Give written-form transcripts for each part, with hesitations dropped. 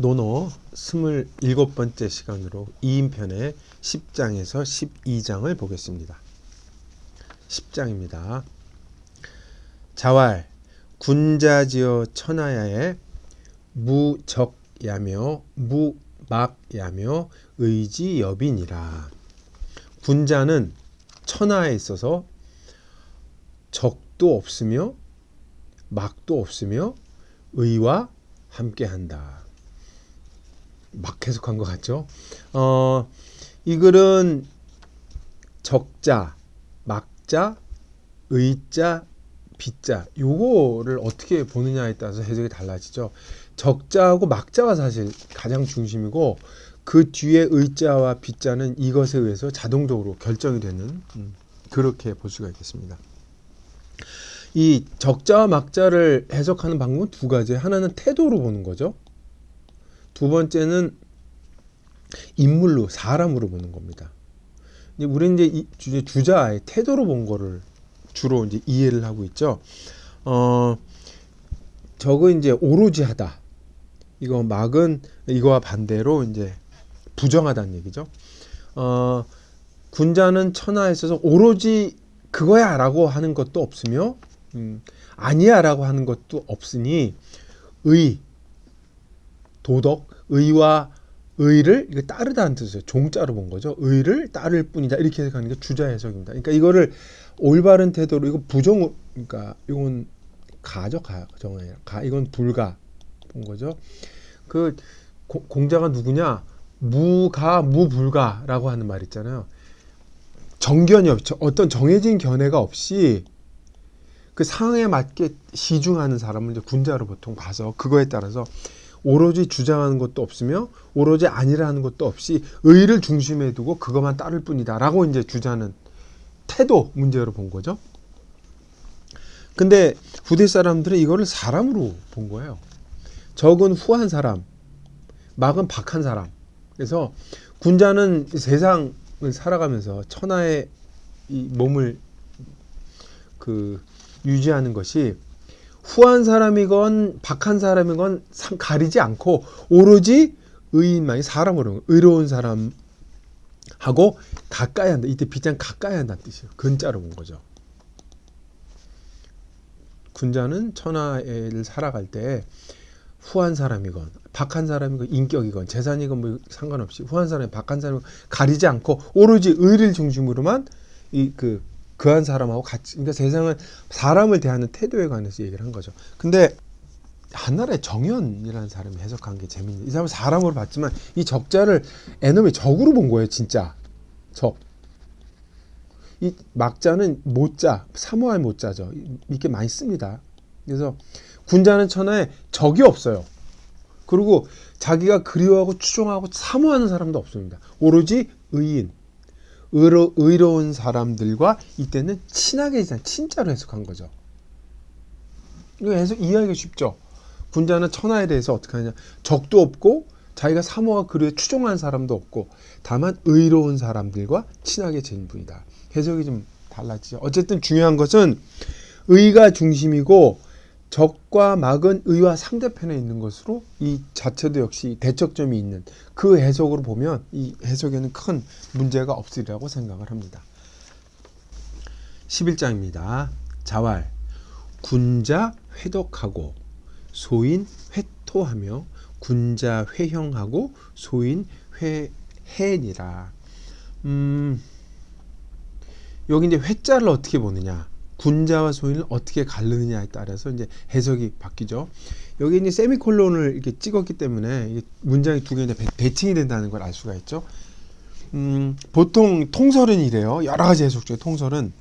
논어 27번째 시간으로 2인편의 10장에서 12장을 보겠습니다. 10장입니다. 자왈 군자지어 천하야에 무적야며 무막야며 의지여빈이라. 군자는 천하에 있어서 적도 없으며 막도 없으며 의와 함께한다. 막 해석한 것 같죠? 이 글은 적자, 막자, 의자, 빗자 요거를 어떻게 보느냐에 따라서 해석이 달라지죠. 적자하고 막자가 사실 가장 중심이고 그 뒤에 의자와 빗자는 이것에 의해서 자동적으로 결정이 되는 그렇게 볼 수가 있겠습니다. 이 적자와 막자를 해석하는 방법은 두 가지. 하나는 태도로 보는 거죠. 두 번째는 인물로, 사람으로 보는 겁니다. 우리는 이제 주자의 태도로 본 거를 주로 이제 이해를 하고 있죠. 적은 이제 오로지 하다. 이거 막은 이거와 반대로 이제 부정하다는 얘기죠. 군자는 천하에 있어서 오로지 그거야 라고 하는 것도 없으며 아니야 라고 하는 것도 없으니 의, 도덕, 의와 의를 이거 따르다는 뜻이에요. 종자로 본 거죠. 의를 따를 뿐이다. 이렇게 해석하는 게 주자 해석입니다. 그러니까 이거를 올바른 태도로 이거 부정, 그러니까 이건 가죠. 가정이 이건 불가 본 거죠. 그 공자가 누구냐? 무가 무불가라고 하는 말 있잖아요. 정견이 없죠. 어떤 정해진 견해가 없이 그 상황에 맞게 시중하는 사람을 이제 군자로 보통 봐서 그거에 따라서 오로지 주장하는 것도 없으며 오로지 아니라는 것도 없이 의를 중심에 두고 그것만 따를 뿐이다 라고 이제 주자는 태도 문제로 본 거죠. 근데 후대 사람들은 이거를 사람으로 본 거예요. 적은 후한 사람, 막은 박한 사람. 그래서 군자는 세상을 살아가면서 천하의 이 몸을 유지하는 것이 후한 사람이건 박한 사람이건 가리지 않고 오로지 의인만이 사람으로 의로운 사람하고 가까이 한다. 이때 빗자는 가까이 한다는 뜻이에요. 근자로 본 거죠. 군자는 천하를 살아갈 때 후한 사람이건 박한 사람이건 인격이건 재산이건 뭐 상관없이 후한 사람이 박한 사람이 가리지 않고 오로지 의를 중심으로만 그한 사람하고 같이, 그러니까 세상은 사람을 대하는 태도에 관해서 얘기를 한 거죠. 근데 한나라의 정현이라는 사람이 해석한 게 재밌는, 이 사람은 사람으로 봤지만 이 적자를 애놈의 적으로 본 거예요. 진짜 적. 이 막자는 모자, 사모할 모자죠. 이렇게 많이 씁니다. 그래서 군자는 천하에 적이 없어요. 그리고 자기가 그리워하고 추종하고 사모하는 사람도 없습니다. 오로지 의인, 의로운 사람들과 이때는 친하게 지내, 친자로 해석한 거죠. 이거 해석 이해하기가 쉽죠. 군자는 천하에 대해서 어떻게 하냐, 적도 없고 자기가 사모와 그리워 추종하는 사람도 없고 다만 의로운 사람들과 친하게 지낸 분이다. 해석이 좀 달라지죠. 어쨌든 중요한 것은 의가 중심이고 적과 막은 의와 상대편에 있는 것으로 이 자체도 역시 대척점이 있는 그 해석으로 보면 이 해석에는 큰 문제가 없으리라고 생각을 합니다. 11장입니다. 자왈 군자 회덕하고 소인 회토하며 군자 회형하고 소인 회해니라. 여기 이제 회자를 어떻게 보느냐, 군자와 소인을 어떻게 가르느냐에 따라서 이제 해석이 바뀌죠. 여기 이제 세미콜론을 이렇게 찍었기 때문에 문장이 두 개가 대칭이 된다는 걸 알 수가 있죠. 보통 통설은 이래요. 여러 가지 해석 중에 통설은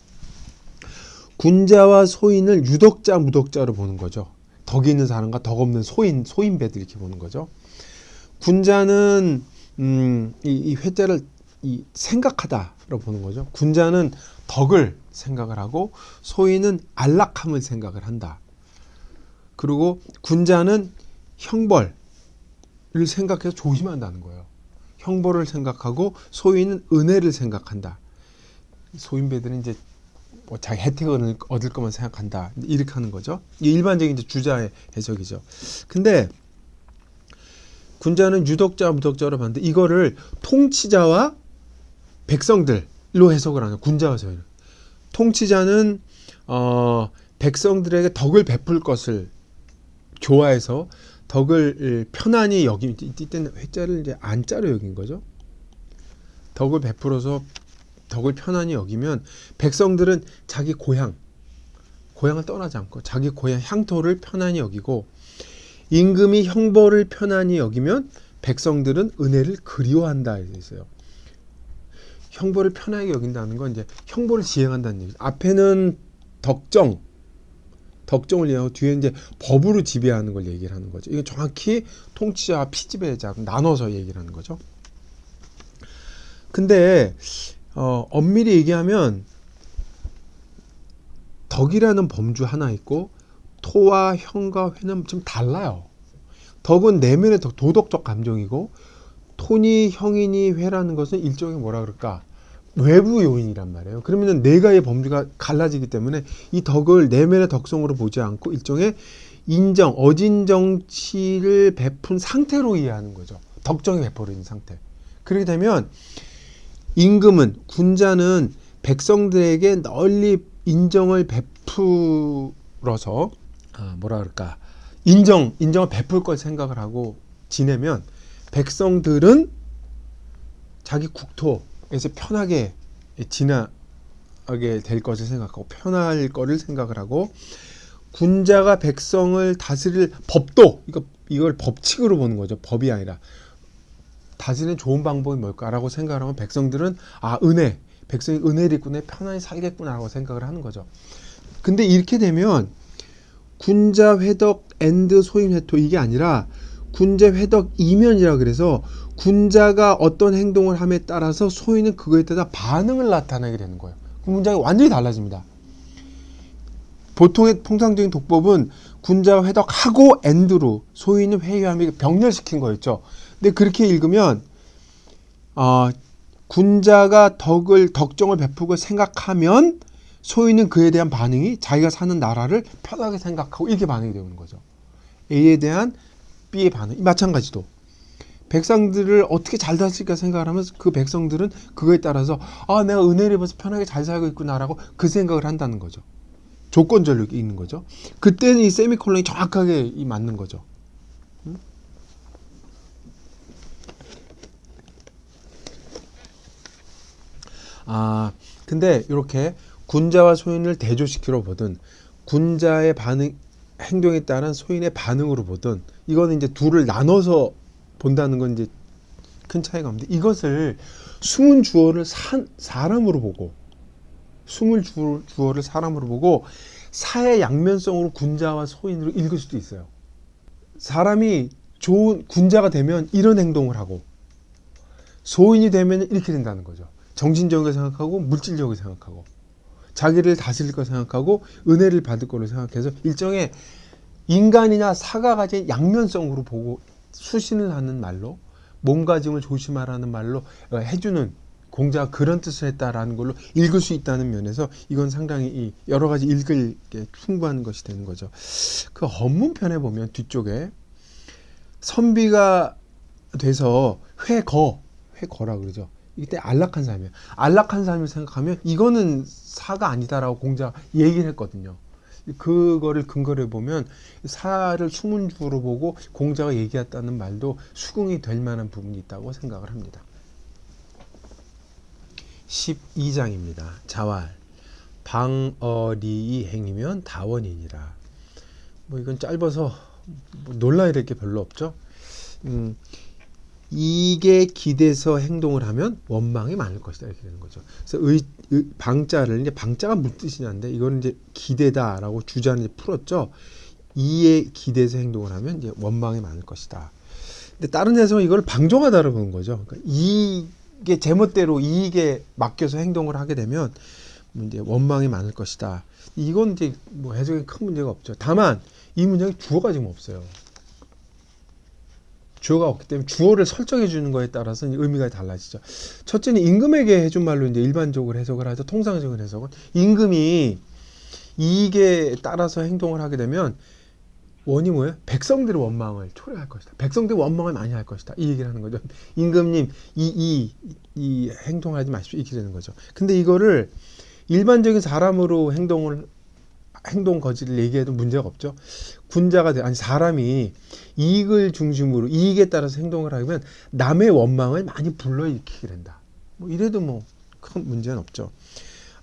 군자와 소인을 유덕자, 무덕자로 보는 거죠. 덕이 있는 사람과 덕 없는 소인배들 이렇게 보는 거죠. 군자는 이 회자를 생각하다로 보는 거죠. 군자는 덕을 생각을 하고 소인은 안락함을 생각을 한다. 그리고 군자는 형벌을 생각해서 조심한다는 거예요. 형벌을 생각하고 소인은 은혜를 생각한다. 소인배들은 이제 뭐 자기 혜택을 얻을 것만 생각한다. 이렇게 하는 거죠. 이게 일반적인 이제 주자의 해석이죠. 근데 군자는 유덕자, 무덕자로 봤는데 이거를 통치자와 백성들로 해석을 하는 군자와 소인. 통치자는 백성들에게 덕을 베풀 것을 좋아해서 덕을 편안히 여기면 이때는 회자를 이제 안자로 여긴 거죠. 덕을 베풀어서 덕을 편안히 여기면 백성들은 자기 고향을 떠나지 않고 자기 고향 향토를 편안히 여기고 임금이 형벌을 편안히 여기면 백성들은 은혜를 그리워한다 이렇게 있어요. 형벌을 편하게 여긴다는 건 이제 형벌을 지행한다는 얘기죠. 앞에는 덕정을 얘기하고 뒤에 이제 법으로 지배하는 걸 얘기를 하는 거죠. 이건 정확히 통치자와 피지배자 나눠서 얘기를 하는 거죠. 근데 엄밀히 얘기하면 덕이라는 범주 하나 있고 토와 형과 회는 좀 달라요. 덕은 내면의 도덕적 감정이고 토니 형이니 회라는 것은 일종의 뭐라 그럴까 외부 요인이란 말이에요. 그러면 네 가지의 범주가 갈라지기 때문에 이 덕을 내면의 덕성으로 보지 않고 일종의 인정, 어진정치를 베푼 상태로 이해하는 거죠. 덕정이 베풀어진 상태. 그렇게 되면 임금은 군자는 백성들에게 널리 인정을 베풀어서 뭐라 그럴까 인정을 베풀 걸 생각을 하고 지내면 백성들은 자기 국토에서 편하게 지나게 될 것을 생각하고 편할 거를 생각을 하고 군자가 백성을 다스릴 법도 이걸 법칙으로 보는 거죠. 법이 아니라 다스리는 좋은 방법이 뭘까라고 생각을 하면 백성들은 백성이 은혜를 입고 편안히 살겠구나라고 생각을 하는 거죠. 근데 이렇게 되면 군자 회덕 앤드 소임 회토 이게 아니라 군자 회덕 이면이라 그래서 군자가 어떤 행동을 함에 따라서 소인은 그거에 따라 반응을 나타내게 되는 거예요. 그 문장이 완전히 달라집니다. 보통의 통상적인 독법은 군자가 회덕하고 앤드로 소인은 회유함이 병렬시킨 거였죠. 근데 그렇게 읽으면 군자가 덕정을 베푸고 생각하면 소인은 그에 대한 반응이 자기가 사는 나라를 편하게 생각하고 이렇게 반응이 되는 거죠. A에 대한 B의 반응 마찬가지도 백성들을 어떻게 잘 다스릴까 생각을 하면서 그 백성들은 그거에 따라서 내가 은혜를 입어서 편하게 잘 살고 있구나라고 그 생각을 한다는 거죠. 조건절로 있는 거죠. 그때는 이 세미콜론이 정확하게 맞는 거죠. 근데 이렇게 군자와 소인을 대조시키러 보든 군자의 행동에 따른 소인의 반응으로 보든 이거는 이제 둘을 나눠서 본다는 건 이제 큰 차이가 없는데 이것을 숨은 주어를 사람으로 보고 사의 양면성으로 군자와 소인으로 읽을 수도 있어요. 사람이 좋은 군자가 되면 이런 행동을 하고 소인이 되면 이렇게 된다는 거죠. 정신적으로 생각하고 물질적으로 생각하고 자기를 다스릴 거 생각하고 은혜를 받을 거로 생각해서 일종의 인간이나 사가 가진 양면성으로 보고 수신을 하는 말로 몸가짐을 조심하라는 말로 해주는 공자가 그런 뜻을 했다라는 걸로 읽을 수 있다는 면에서 이건 상당히 여러 가지 읽을 게 풍부한 것이 되는 거죠. 그 헌문편에 보면 뒤쪽에 선비가 돼서 회거라 그러죠. 이때 안락한 삶이에요. 안락한 삶을 생각하면 이거는 사가 아니다라고 공자가 얘기를 했거든요. 그거를 근거로 해보면 사를 수문주로 보고 공자가 얘기했다는 말도 수긍이 될 만한 부분이 있다고 생각을 합니다. 12장입니다. 자왈 방어리이 행이면 다원이니라. 이건 짧아서 논란이 될 게 별로 없죠. 이게 기대서 행동을 하면 원망이 많을 것이다 이렇게 되는 거죠. 그래서 방자를 이제 방자가 무슨 뜻이냐인데 이거는 이제 기대다라고 주자는 이제 풀었죠. 이에 기대서 행동을 하면 이제 원망이 많을 것이다. 근데 다른 해석은 이걸 방종하다로 보는 거죠. 그러니까 이게 제멋대로 이익에 맡겨서 행동을 하게 되면 이제 원망이 많을 것이다. 이건 이제 해석에 큰 문제가 없죠. 다만 이 문장에 주어가 지금 없어요. 주어가 없기 때문에 주어를 설정해 주는 거에 따라서 의미가 달라지죠. 첫째는 임금에게 해준 말로 이제 일반적으로 해석을 하죠. 통상적인 해석은 임금이 이익에 따라서 행동을 하게 되면 원이 뭐예요? 백성들의 원망을 초래할 것이다. 백성들의 원망을 많이 할 것이다. 이 얘기를 하는 거죠. 임금님 이 행동하지 마십시오. 이렇게 되는 거죠. 근데 이거를 일반적인 사람으로 행동 거지를 얘기해도 문제가 없죠. 군자가 아니 사람이 이익을 중심으로 이익에 따라서 행동을 하면 남의 원망을 많이 불러일으키게 된다. 뭐 이래도 뭐 큰 문제는 없죠.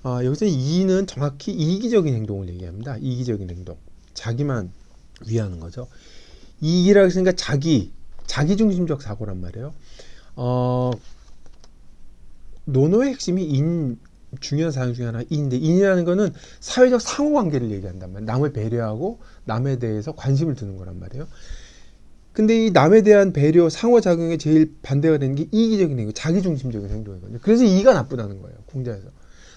여기서 이는 정확히 이기적인 행동을 얘기합니다. 이기적인 행동. 자기만 위하는 거죠. 이익이라고 했으니까 자기중심적 사고란 말이에요. 노노의 핵심이 중요한 사용 중에 하나 인데, 인이라는 거는 사회적 상호관계를 얘기한단 말이에요. 남을 배려하고 남에 대해서 관심을 두는 거란 말이에요. 근데 이 남에 대한 배려, 상호작용에 제일 반대가 되는 게 이기적인 행동, 자기중심적인 행동이거든요. 그래서 이가 나쁘다는 거예요. 공자에서.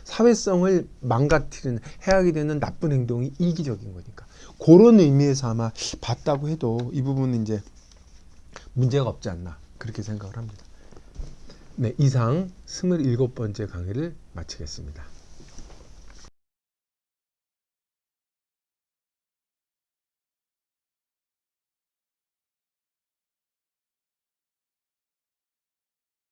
사회성을 망가뜨리는, 해하게 되는 나쁜 행동이 이기적인 거니까. 그런 의미에서 아마 봤다고 해도 이 부분은 이제 문제가 없지 않나, 그렇게 생각을 합니다. 네, 이상 27번째 강의를 마치겠습니다.